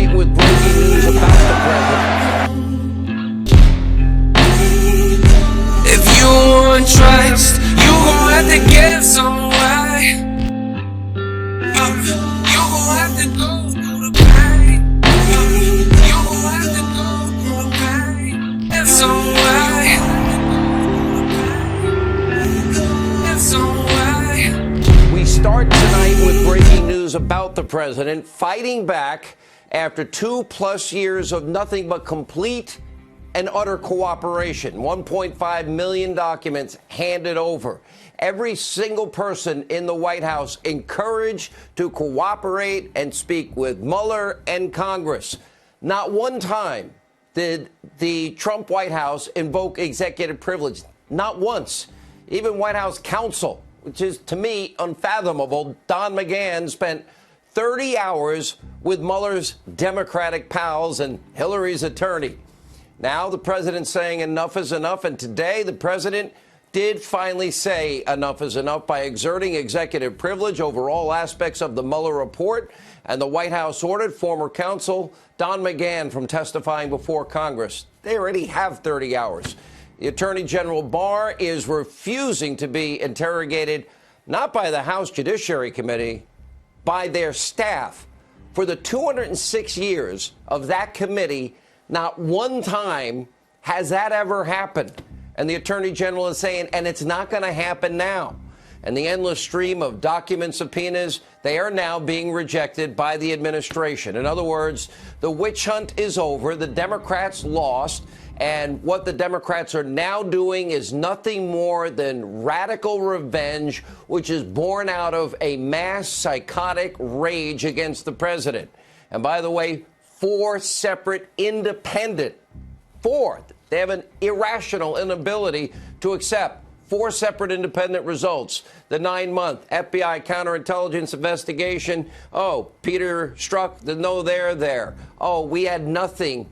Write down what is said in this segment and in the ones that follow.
tonight with breaking news about the president. If you want trust, you gon' have to get some way. You gon' have to go through the pain. You gon' have to go through the pain. In some way. In some way. We start tonight with breaking news about the president fighting back after 2+ years of nothing but complete and utter cooperation. 1.5 million documents handed over. Every single person in the White House encouraged to cooperate and speak with Mueller and Congress. Not one time did the Trump White House invoke executive privilege. Not once. Even White House counsel, which is to me unfathomable, Don McGahn spent 30 hours with Mueller's Democratic pals and Hillary's attorney. Now the president's saying enough is enough, and today the president did finally say enough is enough by exerting executive privilege over all aspects of the Mueller report, and the White House ordered former counsel Don McGahn from testifying before Congress. They already have 30 hours. The Attorney General Barr is refusing to be interrogated, not by the House Judiciary Committee, by their staff. For the 206 years of that committee, not one time has that ever happened. And the Attorney General is saying, and it's not going to happen now. And the endless stream of document subpoenas, they are now being rejected by the administration. In other words, the witch hunt is over. The Democrats lost. And what the Democrats are now doing is nothing more than radical revenge, which is born out of a mass psychotic rage against the president. And by the way, 4 separate independent, they have an irrational inability to accept 4 separate independent results. The 9-month FBI counterintelligence investigation. Oh, Peter Strzok, the no there. Oh, we had nothing.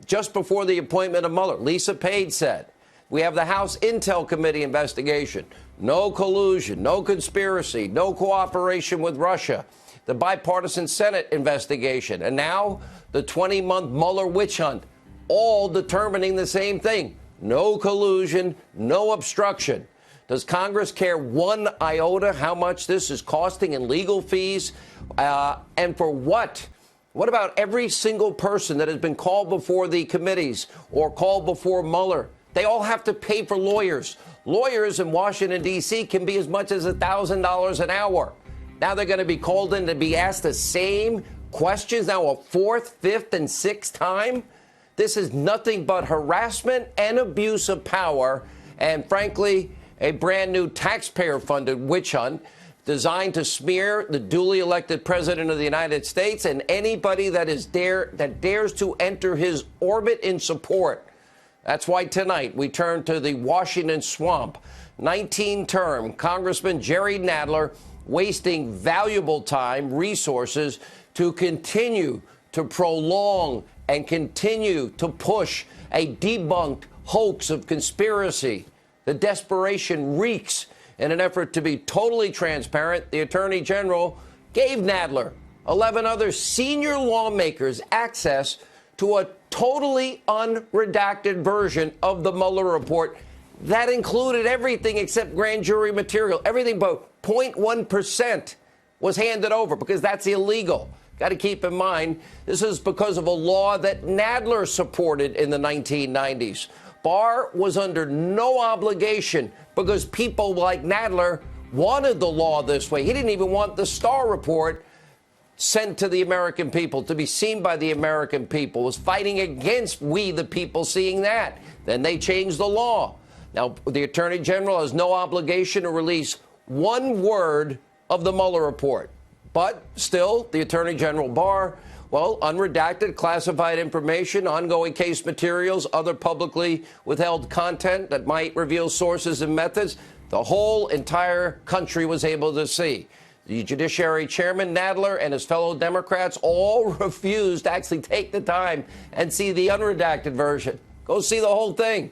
Just before the appointment of Mueller, Lisa Page said. We have the House Intel Committee investigation. No collusion, no conspiracy, no cooperation with Russia. The bipartisan Senate investigation. And now the 20-month Mueller witch hunt, all determining the same thing. No collusion, no obstruction. Does Congress care one iota how much this is costing in legal fees? And for what? What about every single person that has been called before the committees or called before Mueller? They all have to pay for lawyers. Lawyers in Washington, D.C. can be as much as $1,000 an hour. Now they're going to be called in to be asked the same questions now a 4th, 5th, and 6th time. This is nothing but harassment and abuse of power, and frankly, a brand new taxpayer-funded witch hunt designed to smear the duly elected president of the United States and anybody that dares to enter his orbit in support. That's why tonight we turn to the Washington swamp. 19-term Congressman Jerry Nadler wasting valuable time, resources to continue to prolong and continue to push a debunked hoax of conspiracy. The desperation reeks. In an effort to be totally transparent, the Attorney General gave Nadler, 11 other senior lawmakers, access to a totally unredacted version of the Mueller report that included everything except grand jury material. Everything but 0.1% was handed over because that's illegal. Got to keep in mind, this is because of a law that Nadler supported in the 1990s. Barr was under no obligation because people like Nadler wanted the law this way. He didn't even want the Starr report sent to the American people, to be seen by the American people, was fighting against we, the people, seeing that. Then they changed the law. Now, the Attorney General has no obligation to release one word of the Mueller report. But still, the Attorney General Barr, well, unredacted, classified information, ongoing case materials, other publicly withheld content that might reveal sources and methods, the whole entire country was able to see. The Judiciary Chairman Nadler and his fellow Democrats all refused to actually take the time and see the unredacted version. Go see the whole thing.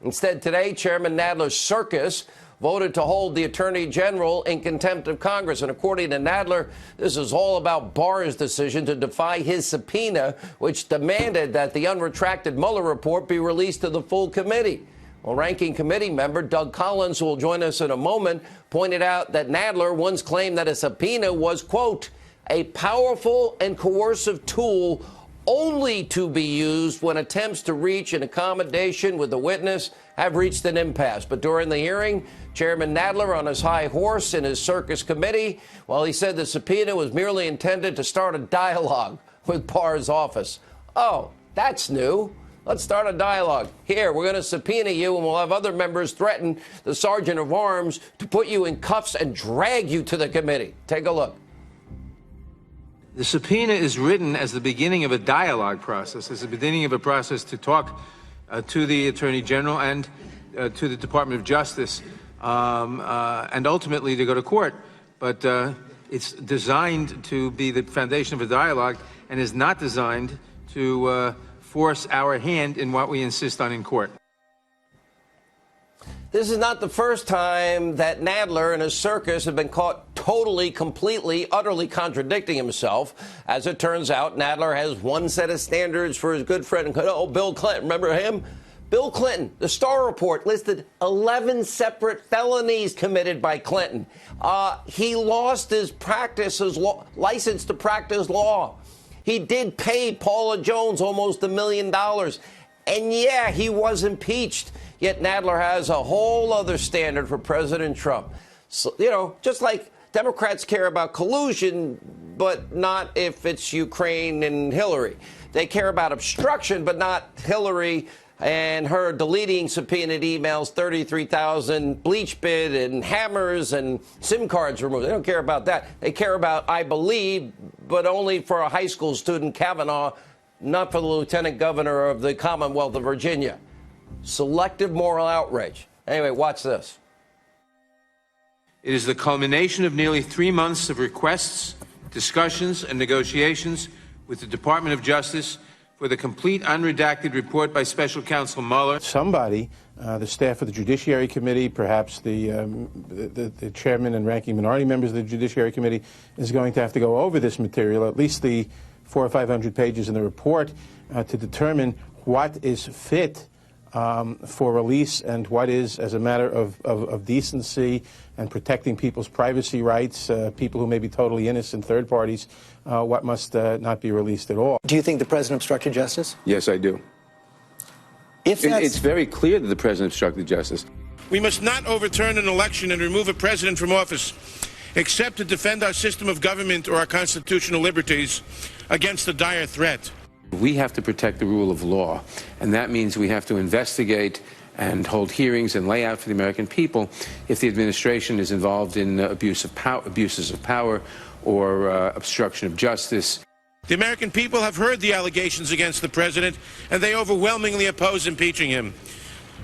Instead, today, Chairman Nadler's circus voted to hold the Attorney General in contempt of Congress. And according to Nadler, this is all about Barr's decision to defy his subpoena, which demanded that the unretracted Mueller report be released to the full committee. Well, ranking committee member Doug Collins, who will join us in a moment, pointed out that Nadler once claimed that a subpoena was, quote, a powerful and coercive tool only to be used when attempts to reach an accommodation with the witness have reached an impasse. But during the hearing, Chairman Nadler, on his high horse in his circus committee, well, he said the subpoena was merely intended to start a dialogue with Barr's office. Oh, that's new. Let's start a dialogue. Here, we're going to subpoena you, and we'll have other members threaten the sergeant of arms to put you in cuffs and drag you to the committee. Take a look. The subpoena is written as the beginning of a dialogue process, as the beginning of a process to talk to the Attorney General and to the Department of Justice, and ultimately to go to court. But it's designed to be the foundation of a dialogue and is not designed to force our hand in what we insist on in court. This is not the first time that Nadler and his circus have been caught totally, completely, utterly contradicting himself. As it turns out, Nadler has one set of standards for his good friend, Bill Clinton. Remember him? Bill Clinton, the Starr report listed 11 separate felonies committed by Clinton. He lost his license to practice law. He did pay Paula Jones almost $1 million. And yeah, he was impeached. Yet Nadler has a whole other standard for President Trump. So, just like Democrats care about collusion, but not if it's Ukraine and Hillary. They care about obstruction, but not Hillary and her deleting subpoenaed emails, 33,000 bleach bid and hammers and SIM cards removed. They don't care about that. They care about, I believe, but only for a high school student, Kavanaugh, not for the lieutenant governor of the Commonwealth of Virginia. Selective moral outrage. Anyway, watch this. It is the culmination of nearly 3 months of requests, discussions, and negotiations with the Department of Justice for the complete unredacted report by Special Counsel Mueller. Somebody, the staff of the Judiciary Committee, perhaps the chairman and ranking minority members of the Judiciary Committee, is going to have to go over this material, at least the 400 or 500 pages in the report, to determine what is fit for release and what is, as a matter of decency and protecting people's privacy rights, people who may be totally innocent, third parties, what must not be released at all. Do you think the president obstructed justice? Yes, I do. It's very clear that the president obstructed justice. We must not overturn an election and remove a president from office, except to defend our system of government or our constitutional liberties against a dire threat. We have to protect the rule of law, and that means we have to investigate and hold hearings and lay out for the American people if the administration is involved in abuses of power or obstruction of justice. The American people have heard the allegations against the president, and they overwhelmingly oppose impeaching him.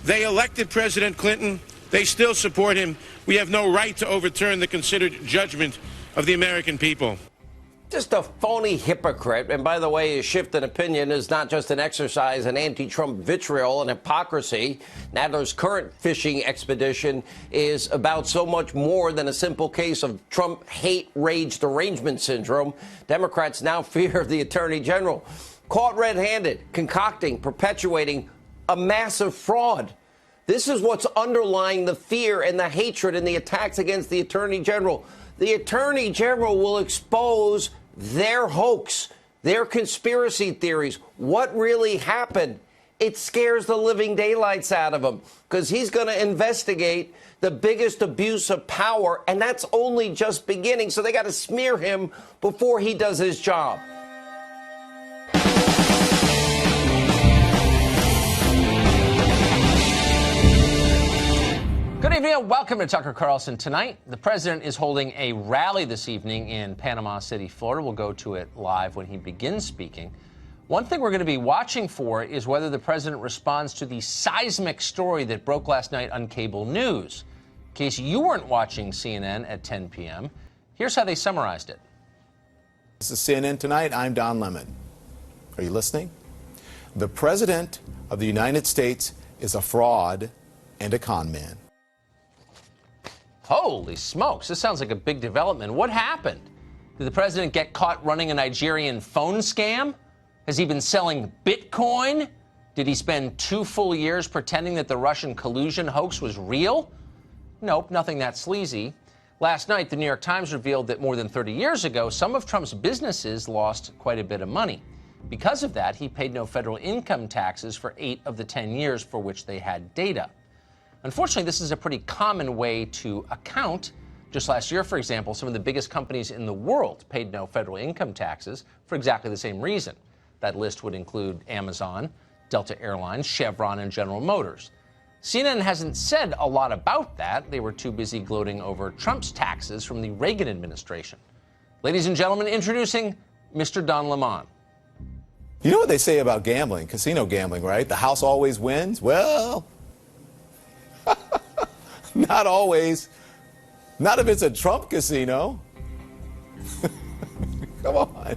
They elected President Clinton. They still support him. We have no right to overturn the considered judgment of the American people. Just a phony hypocrite. And by the way, his shift in opinion is not just an exercise in anti-Trump vitriol and hypocrisy. Nadler's current fishing expedition is about so much more than a simple case of Trump hate rage derangement syndrome. Democrats now fear the Attorney General, caught red-handed, concocting, perpetuating a massive fraud. This is what's underlying the fear and the hatred and the attacks against the Attorney General. The Attorney General will expose their hoax, their conspiracy theories, what really happened. It scares the living daylights out of him because he's going to investigate the biggest abuse of power, and that's only just beginning. So they got to smear him before he does his job. Good evening and welcome to Tucker Carlson Tonight. The president is holding a rally this evening in Panama City, Florida. We'll go to it live when he begins speaking. One thing we're going to be watching for is whether the president responds to the seismic story that broke last night on cable news. In case you weren't watching CNN at 10 p.m., here's how they summarized it. This is CNN Tonight. I'm Don Lemon. Are you listening? The president of the United States is a fraud and a con man. Holy smokes, this sounds like a big development. What happened? Did the president get caught running a Nigerian phone scam? Has he been selling Bitcoin? Did he spend 2 full years pretending that the Russian collusion hoax was real? Nope, nothing that sleazy. Last night, the New York Times revealed that more than 30 years ago, some of Trump's businesses lost quite a bit of money. Because of that, he paid no federal income taxes for 8 of the 10 years for which they had data. Unfortunately, this is a pretty common way to account. Just last year, for example, some of the biggest companies in the world paid no federal income taxes for exactly the same reason. That list would include Amazon, Delta Airlines, Chevron, and General Motors. CNN hasn't said a lot about that. They were too busy gloating over Trump's taxes from the Reagan administration. Ladies and gentlemen, introducing Mr. Don Lemon. You know what they say about gambling, casino gambling, right? The house always wins. Well, not always. Not if it's a Trump casino. Come on.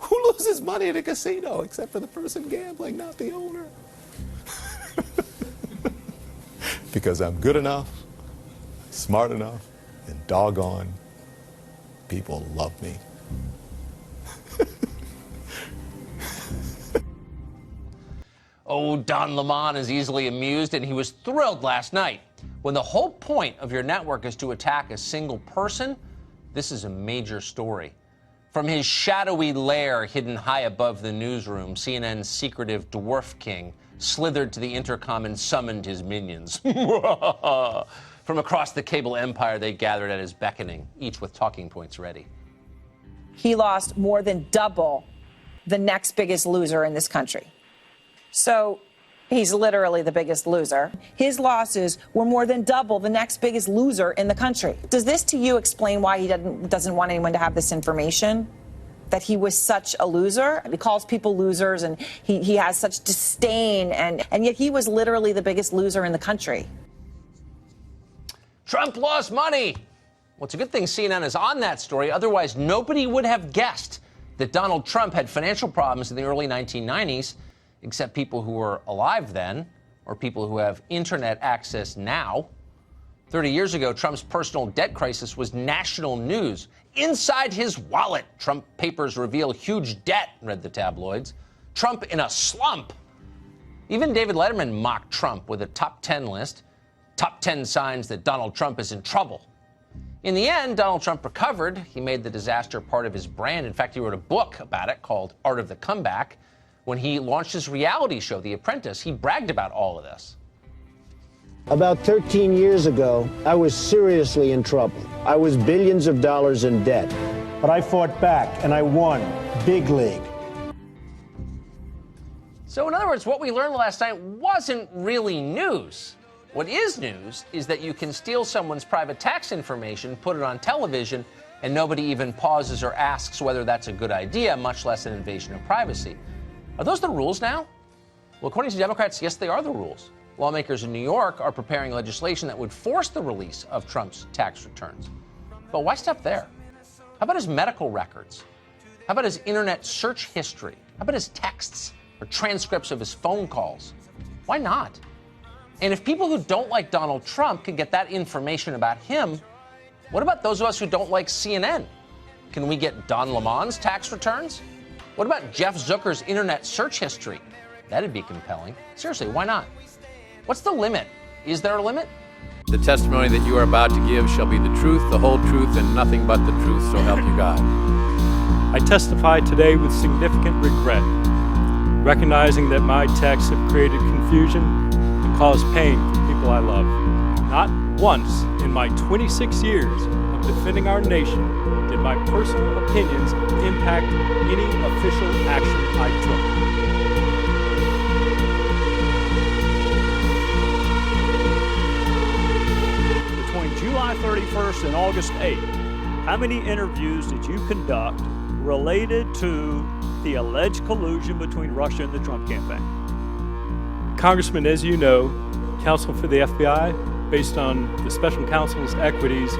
Who loses money at a casino except for the person gambling, not the owner? Because I'm good enough, smart enough, and doggone, people love me. Oh, Don Lemon is easily amused, and he was thrilled last night. When the whole point of your network is to attack a single person, this is a major story. From his shadowy lair hidden high above the newsroom, CNN's secretive dwarf king slithered to the intercom and summoned his minions. From across the cable empire, they gathered at his beckoning, each with talking points ready. He lost more than double the next biggest loser in this country. So he's literally the biggest loser. His losses were more than double the next biggest loser in the country. Does this to you explain why he doesn't want anyone to have this information? That he was such a loser? He calls people losers, and he has such disdain, and yet he was literally the biggest loser in the country. Trump lost money. Well, it's a good thing CNN is on that story. Otherwise, nobody would have guessed that Donald Trump had financial problems in the early 1990s, except people who were alive then, or people who have internet access now. 30 years ago, Trump's personal debt crisis was national news. Inside his wallet, Trump papers reveal huge debt, read the tabloids. Trump in a slump. Even David Letterman mocked Trump with a top 10 list. Top 10 signs that Donald Trump is in trouble. In the end, Donald Trump recovered. He made the disaster part of his brand. In fact, he wrote a book about it called Art of the Comeback. When he launched his reality show, The Apprentice, he bragged about all of this. About 13 years ago, I was seriously in trouble. I was billions of dollars in debt. But I fought back, and I won. Big league. So in other words, what we learned last night wasn't really news. What is news is that you can steal someone's private tax information, put it on television, and nobody even pauses or asks whether that's a good idea, much less an invasion of privacy. Are those the rules now? Well, according to Democrats, yes, they are the rules. Lawmakers in New York are preparing legislation that would force the release of Trump's tax returns. But why stop there? How about his medical records? How about his internet search history? How about his texts or transcripts of his phone calls? Why not? And if people who don't like Donald Trump can get that information about him, what about those of us who don't like CNN? Can we get Don Lemon's tax returns? What about Jeff Zucker's internet search history? That'd be compelling. Seriously, why not? What's the limit? Is there a limit? The testimony that you are about to give shall be the truth, the whole truth, and nothing but the truth, so help you God. I testify today with significant regret, recognizing that my texts have created confusion and caused pain for people I love. Not once in my 26 years of defending our nation did my personal opinions impact any official action I took. July 31st and August 8th, how many interviews did you conduct related to the alleged collusion between Russia and the Trump campaign? Congressman, as you know, counsel for the FBI, based on the special counsel's equities,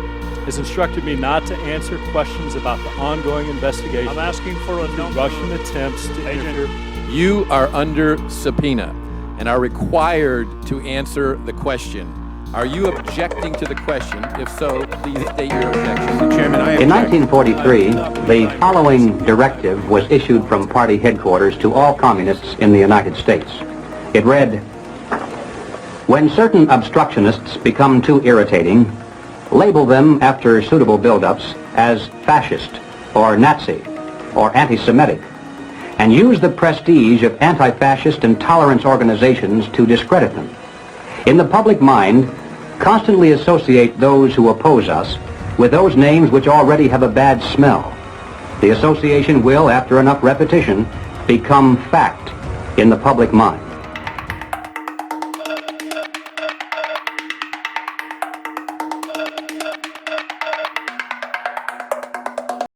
has instructed me not to answer questions about the ongoing investigation. I'm asking for a number Russian attempts to interfere. You are under subpoena and are required to answer the question. Are you objecting to the question? If so, please state your objection. Chairman, I In object. 1943, the following directive was issued from party headquarters to all communists in the United States. It read, "When certain obstructionists become too irritating, label them after suitable build-ups as fascist or Nazi or anti-Semitic, and use the prestige of anti-fascist and tolerance organizations to discredit them. In the public mind, constantly associate those who oppose us with those names which already have a bad smell. The association will, after enough repetition, become fact in the public mind."